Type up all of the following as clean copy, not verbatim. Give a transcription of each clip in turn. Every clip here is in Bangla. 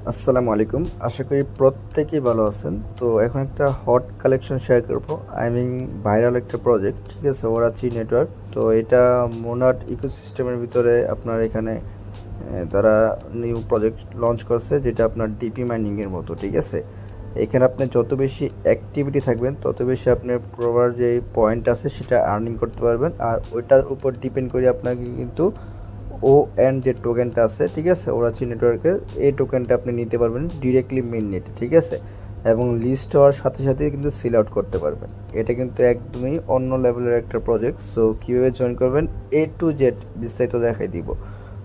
আসসালামু আলাইকুম। আশা করি প্রত্যেকেই ভালো আছেন। তো এখন একটা হট কালেকশন শেয়ার করব। ভাইরাল একটা প্রজেক্ট, ঠিক আছে? ওরাচি নেটওয়ার্ক। তো এটা মোনাট ইকোসিস্টেমের ভিতরে আপনার এখানে তারা নিউ প্রজেক্ট লঞ্চ করছে, যেটা আপনার ডিপি মাইনিংয়ের মতো, ঠিক আছে? এখানে আপনি যত বেশি অ্যাক্টিভিটি থাকবেন তত বেশি আপনার প্রপার যে পয়েন্ট আছে সেটা আর্নিং করতে পারবেন। আর ওইটার উপর ডিপেন্ড করে আপনাকে কিন্তু ON যে টোকেনটা আছে, ঠিক আছে, ওরাচি নেটওয়ার্কের, এই টোকেনটা আপনি নিতে পারবেন ডিরেক্টলি মেইন নেটে, ঠিক আছে? এবং লিস্ট হওয়ার সাথে সাথে কিন্তু সিল আউট করতে পারবেন। এটা কিন্তু একদমই অন্য লেভেলের একটা প্রজেক্ট। সো কীভাবে জয়েন করবেন A to Z বিস্তারিত দেখাই দিব।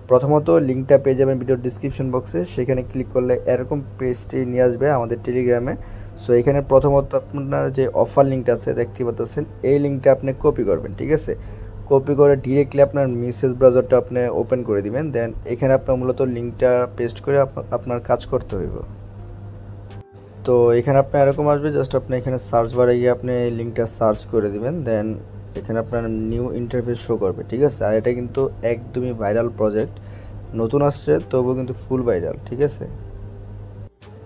প্রথমত লিঙ্কটা পেয়ে যাবেন ভিডিওর ডিসক্রিপশন বক্সে। সেখানে ক্লিক করলে এরকম পেজটি নিয়ে আসবে আমাদের টেলিগ্রামে। সো এখানে প্রথমত আপনার যে অফার লিঙ্কটা আছে দেখতে পাচ্ছেন, এই লিঙ্কটা আপনি কপি করবেন, ঠিক আছে? কপি করে ডিরেক্টলি আপনার মেসেজ ব্রাউজারটা আপনি ওপেন করে দিবেন। দেন এখানে আপনার মূলত লিঙ্কটা পেস্ট করে আপনার কাজ করতে হইব। তো এখানে আপনার এরকম আসবে, জাস্ট আপনি এখানে সার্চ বারে গিয়ে আপনি লিঙ্কটা সার্চ করে দিবেন। দেন এখানে আপনার নিউ ইন্টারফেস শো করবে, ঠিক আছে? আর এটা কিন্তু একদমই ভাইরাল প্রজেক্ট, নতুন আসছে তবুও কিন্তু ফুল ভাইরাল, ঠিক আছে?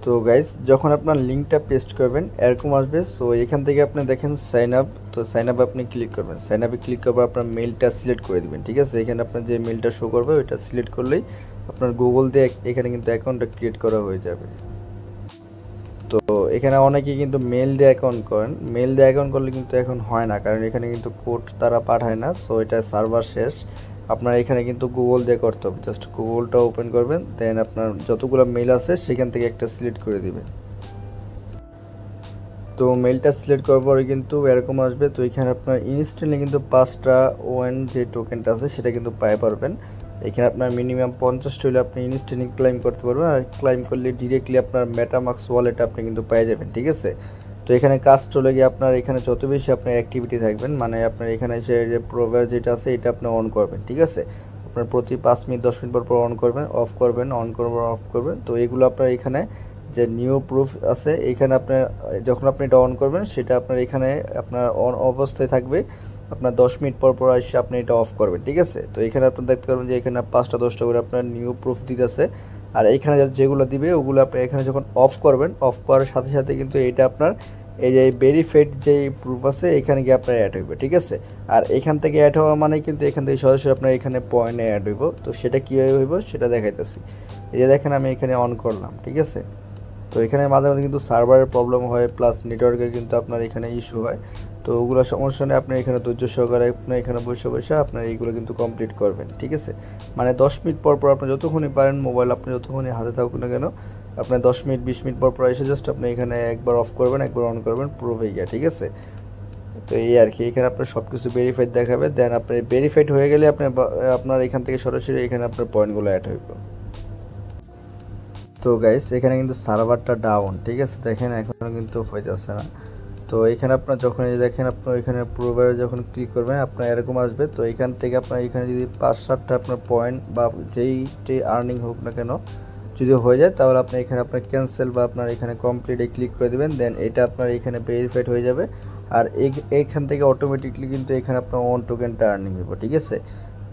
তো গাইস, যখন আপনার লিঙ্কটা পেস্ট করবেন এরকম আসবে। সো এখান থেকে আপনি দেখেন সাইন আপ। তো সাইন আপ আপনি ক্লিক করবেন। সাইন আপে ক্লিক করবার আপনার মেইলটা সিলেক্ট করে দিবেন, ঠিক আছে? এখানে আপনার যে মেইলটা শো করবে ওইটা সিলেক্ট করলেই আপনার গুগল দিয়ে এখানে কিন্তু অ্যাকাউন্টটা ক্রিয়েট করা হয়ে যাবে। তো এখানে অনেকেই কিন্তু মেল দিয়ে অ্যাকাউন্ট করেন। মেল দিয়ে অ্যাকাউন্ট করলে কিন্তু এখন হয় না, কারণ এখানে কিন্তু কোড তারা পাঠায় না। সো এটা সার্ভার শেষ। আপনার এখানে কিন্তু গুগল দিয়ে করতে হবে। জাস্ট গুগলটা ওপেন করবেন, দেন আপনার যতগুলো মেল আছে সেখান থেকে একটা সিলেক্ট করে দিবেন। তো মেলটা সিলেক্ট করার পরে কিন্তু এরকম আসবে। তো এখানে আপনার ইনস্ট্যান্টলি কিন্তু 5টা ওএন যে টোকেনটা আছে সেটা কিন্তু পায় পারবেন। এখানে আপনার মিনিমাম 50টা হলে আপনি ইনস্ট্যান্টলি ক্লাইম করতে পারবেন। আর ক্লাইম করলে ডিরেক্টলি আপনার মেটামাক্স ওয়ালেট আপনি কিন্তু পেয়ে যাবেন, ঠিক আছে? তো এখানে কাজ চলে গিয়ে আপনার এখানে যত বেশি আপনার অ্যাক্টিভিটি থাকবেন, মানে আপনার এখানে এসে যে প্রোভার যেটা আছে এটা আপনি অন করবেন, ঠিক আছে? আপনার প্রতি 5 মিনিট 10 মিনিট পর পর অন করবেন, অফ করবেন, অন করবেন, অফ করবেন। তো এগুলো আপনার এখানে যে নিউ প্রুফ আছে, এখানে আপনার যখন আপনি এটা অন করবেন সেটা আপনার এখানে আপনার অন অবস্থায় থাকবে। আপনার 10 মিনিট পর পর এসে আপনি এটা অফ করবেন, ঠিক আছে? তো এখানে আপনি দেখতে পারবেন যে এখানে 5টা 10টা করে আপনার নিউ প্রুফ দিতেছে। আর এখানে যেগুলো দিবে ওগুলো আপনি এখানে যখন অফ করবেন, অফ করার সাথে সাথে কিন্তু এটা আপনার এই যে ভেরিফাইড যে প্রুফ আছে এখানে গিয়ে আপনার অ্যাড হইবে, ঠিক আছে? আর এখান থেকে অ্যাড হওয়া মানে কিন্তু এখান থেকে সরাসরি আপনার এখানে পয়েন্টে অ্যাড হইব। তো সেটা কীভাবে হইব সেটা দেখাইতেছি। এই যে দেখেন আমি এখানে অন করলাম, ঠিক আছে? তো এখানে মাঝে মাঝে কিন্তু সার্ভারের প্রবলেম হয়, প্লাস নেটওয়ার্কের কিন্তু আপনার এখানে ইস্যু হয়। তো ওগুলো সমস্যা নেই, আপনি এখানে ধৈর্য সহকারে আপনি এখানে বসে বসে আপনার এইগুলো কিন্তু কমপ্লিট করবেন, ঠিক আছে? মানে 10 মিনিট পর পর আপনি যতক্ষণই পারেন, মোবাইল আপনি যতক্ষণই হাতে থাকুক না কেন, আপনার 10 মিনিট 20 মিনিট পর পর এসে জাস্ট আপনি এখানে একবার অফ করবেন, একবার অন করবেন, পুরো হয়ে গিয়া, ঠিক আছে? তো এই আর কি, এখানে আপনার সব কিছু ভেরিফাইড দেখাবে। দেন আপনি ভেরিফাইড হয়ে গেলে আপনি আপনার এখান থেকে সরাসরি এখানে আপনার পয়েন্টগুলো অ্যাড হইব। তো গাইস, এখানে কিন্তু সার্ভারটা ডাউন, ঠিক আছে? দেখেন এখনো কিন্তু হইতেছে না। তো এখানে আপনার যখন এই দেখেন আপনার এখানে প্রোভাইডারে যখন ক্লিক করবেন আপনার এরকম আসবে। তো এখান থেকে আপনার এখানে যদি 5-7টা আপনার পয়েন্ট বা যেই আর্নিং হোক না কেন যদি হয়ে যায়, তাহলে আপনি এখানে আপনার ক্যান্সেল বা আপনার এখানে কমপ্লিটে ক্লিক করে দেবেন। দেন এটা আপনার এখানে ভেরিফাইড হয়ে যাবে। আর এইখান থেকে অটোমেটিকলি কিন্তু এখানে আপনার অন টোকেনটা আর্নিং হবে, ঠিক আছে?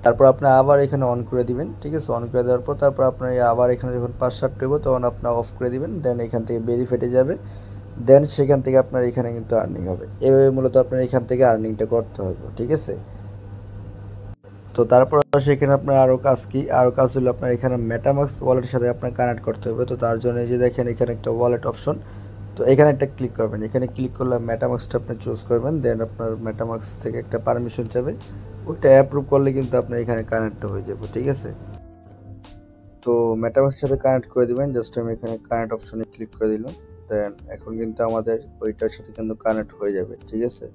তারপর আপনি আবার এখানে অন করে দিবেন, ঠিক আছে? অন করে দেওয়ার পর তারপর আপনার আবার এখানে যখন 5-7টা হইব তখন আপনার অফ করে দিবেন। দেন এখান থেকে ভেরিফাইডে যাবে। দেন সেখান থেকে আপনার এখানে কিন্তু আর্নিং হবে। এভাবে মূলত আপনার এখান থেকে আর্নিংটা করতে হবে, ঠিক আছে? তো তারপর সেখানে আপনার আরও কাজ কি, আরও কাজ হলো আপনার এখানে মেটামাক্স ওয়ালেটের সাথে আপনার কানেক্ট করতে হবে। তো তার জন্য এই যে দেখেন এখানে একটা ওয়ালেট অপশন, তো এখানে একটা ক্লিক করবেন। এখানে ক্লিক করলে মেটামাক্সটা আপনি চুজ করবেন। দেন আপনার মেটামাক্স থেকে একটা পারমিশন চাবে, ওইটা অ্যাপ্রুভ করলে কিন্তু আপনার এখানে কানেক্ট হয়ে যাবে, ঠিক আছে? তো মেটামাক্সের সাথে কানেক্ট করে দিবেন। জাস্ট আমি এখানে কানেক্ট অপশনে ক্লিক করে দিলাম। দেন এখন কিন্তু আমাদের ওইটার সাথে কিন্তু কানেক্ট হয়ে যাবে, ঠিক আছে?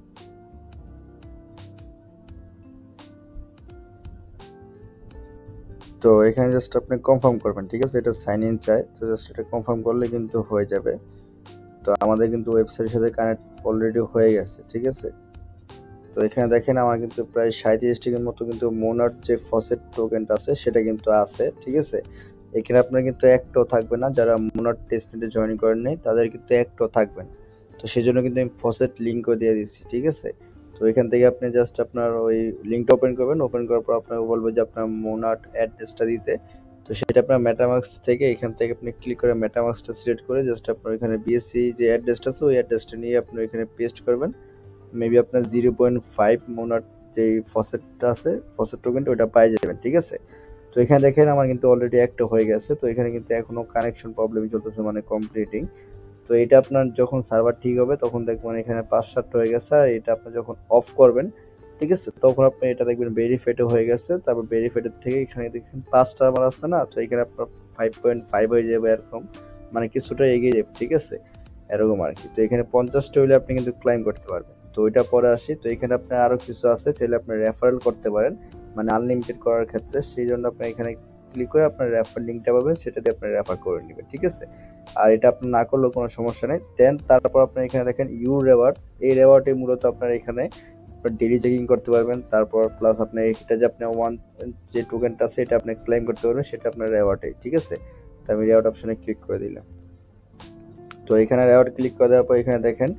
তো এখানে জাস্ট আপনি কনফার্ম করবেন, ঠিক আছে? এটা সাইন ইন চাই, তো জাস্ট এটা কনফার্ম করলে কিন্তু হয়ে যাবে। তো আমাদের কিন্তু ওয়েবসাইটের সাথে কানেক্ট অলরেডি হয়ে গেছে, ঠিক আছে? তো এখানে দেখেন আমার কিন্তু প্রায় 37টার মতো কিন্তু মোনার যে ফসেট টোকেনটা আছে সেটা কিন্তু আছে, ঠিক আছে? এখানে আপনার কিন্তু একটাও থাকবে না, যারা মোনার টেস্টনেটে জয়েন করেন নাই তাদের কিন্তু একটাও থাকবে না। তো সেই জন্য কিন্তু আমি ফসেট লিঙ্কও দিয়ে দিচ্ছি, ঠিক আছে? তো এখান থেকে আপনি জাস্ট আপনার ওই লিঙ্কটা ওপেন করবেন। ওপেন করার পর আপনাকে বলবো যে আপনার মোনাট অ্যাড্রেসটা দিতে। তো তো সেটা আপনার মেটামাস্ক থেকে এখান থেকে আপনি ক্লিক করে মেটামাস্কটা সিলেক্ট করে জাস্ট আপনার এখানে বিএসসি যে অ্যাড্রেসটা আছে ওই অ্যাড্রেসটা নিয়ে আপনি এখানে পেস্ট করবেন। মেবি আপনার 0.5 মোনাট যে ফসেটটা আছে ফসেট টোকেনটা ওটা পাই যাবেন, ঠিক আছে। তো এখানে দেখেন আমার কিন্তু অলরেডি একটা হয়ে গেছে। তো এখানে কিন্তু এখনো কানেকশন প্রবলেম চলতেছে, মানে কমপ্লিটিং। তো এটা আপনার যখন সার্ভার ঠিক হবে তখন দেখবেন এখানে 5-7টা হয়ে গেছে। আর এটা আপনি যখন অফ করবেন, ঠিক আছে, তখন আপনি এটা দেখবেন ভেরিফাইড হয়ে গেছে। তারপর ভেরিফাইড থেকে এখানে দেখেন 5টা আমার আছে না, তো এখানে আপনার 5.5 হয়ে যাবে এরকম, মানে কিছুটা এগিয়ে যাবে, ঠিক আছে, এরকম আর কি। তো এখানে 50টা হইলে আপনি কিন্তু ক্লাইম করতে পারবেন। তো ওইটা পরে আসি। তো এখানে আপনার আরো কিছু আছে, চাইলে আপনি রেফারেল করতে পারেন, মানে আনলিমিটেড করার ক্ষেত্রে। সেই জন্য আপনি এখানে ক্লিক করে আপনার রেফার লিঙ্কটা পাবেন, সেটাতে আপনি রেফার করে নেবেন, ঠিক আছে। আর এটা আপনি না করলেও কোনো সমস্যা নেই। দেন তারপর আপনি এখানে দেখেন ইউ রেওয়ার্ডস, এই রেওয়ার্ডে মূলত আপনার এখানে ডেইলি চেকিং করতে পারবেন। তারপর প্লাস আপনি এটা যে আপনি ওয়ান যে টোকেনটা আছে এটা আপনি ক্লেম করতে পারবেন, সেটা আপনার রেওয়ার্ডে, ঠিক আছে। তো আমি রেওয়ার্ড অপশনে ক্লিক করে দিলাম। তো এখানে রেওয়ার্ড ক্লিক করে দেওয়ার পর এখানে দেখেন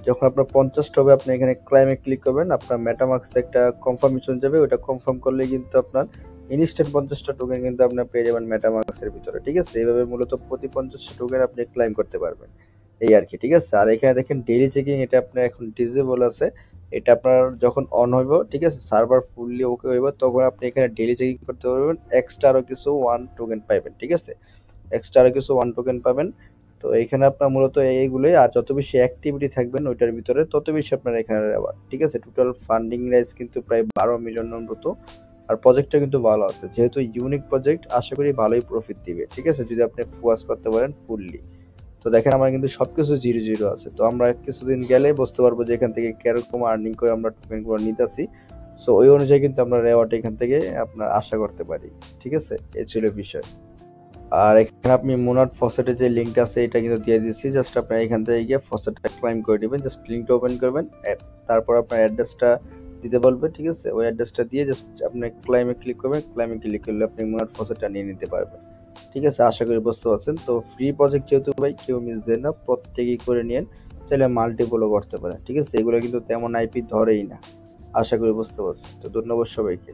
যখন আপনার 50টা হবে আপনি এখানে ক্লাইমে ক্লিক করবেন, আপনার মেটামাস্কে একটা কনফার্মেশন যাবে, ওটা কনফার্ম করলে কিন্তু আপনার ইনস্ট্যান্ট 50টা টোকেন কিন্তু আপনার পেয়ে যাবেন মেটামাস্কের ভিতরে, ঠিক আছে। এইভাবে মূলত প্রতি 50টা টোকেন আপনি ক্লাইম করতে পারবেন, এই আর কি, ঠিক আছে। আর এখানে দেখেন ডেইলি চেকিং, এটা আপনার এখন ডিসেবল আছে। এটা আপনার যখন অন হইব, ঠিক আছে, সার্ভার ফুললি ওকে হইব, তখন আপনি এখানে ডেইলি চেকিং করতে পারবেন। এক্সট্রা আরো কিছু 1 টোকেন পাবেন, ঠিক আছে, এক্সট্রা আরো কিছু 1 টোকেন পাবেন। তো এখানে আপনার মূলত এইগুলোই। আর যত বেশি অ্যাক্টিভিটি থাকবেন ওইটার ভিতরে তত বেশি আপনার এখানে রেওয়ার্ড, ঠিক আছে। টোটাল ফান্ডিং রাইজ কিন্তু প্রায় 12 মিলিয়নের মতো। আর প্রজেক্টটা কিন্তু ভালো আছে, যেহেতু ইউনিক প্রজেক্ট, আশা করি ভালোই প্রফিট দিবে, ঠিক আছে, যদি আপনি ফোকাস করতে পারেন ফুললি। তো দেখেন আমার কিন্তু সবকিছু 0-0 আছে। তো আমরা কিছুদিন গেলে বুঝতে পারবো যে এখান থেকে কিরকম আর্নিং করে আমরা টোকেনগুলো নিতেছি। সো ওই অনুযায়ী কিন্তু আমরা রেওয়ার্ড এখান থেকে আপনার আশা করতে পারি, ঠিক আছে। এই ছিল বিষয়। আর এখানে আপনি মোনাট ফসেটের যে লিঙ্কটা আছে এটা কিন্তু দিয়ে দিচ্ছি। জাস্ট আপনি এখান থেকে গিয়ে ফসেটটা ক্লাইম করে নেবেন, জাস্ট লিঙ্কটা ওপেন করবেন, তারপর আপনার অ্যাড্রেসটা দিতে বলবে, ঠিক আছে। ওই অ্যাড্রেসটা দিয়ে জাস্ট আপনি ক্লাইমে ক্লিক করবেন, ক্লাইমে ক্লিক করলে আপনি মোনাট ফসেটটা নিয়ে নিতে পারবেন, ঠিক আছে। আশা করি বুঝতে পারছেন। তো ফ্রি প্রজেক্ট যেহেতু ভাই কেউ মিস দেন না, প্রত্যেকেই করে নিন, চাইলে মাল্টিপলও করতে পারেন, ঠিক আছে। এগুলো কিন্তু তেমন আইপি ধরেই না, আশা করি বুঝতে পারছেন। তো ধন্যবাদ সবাইকে।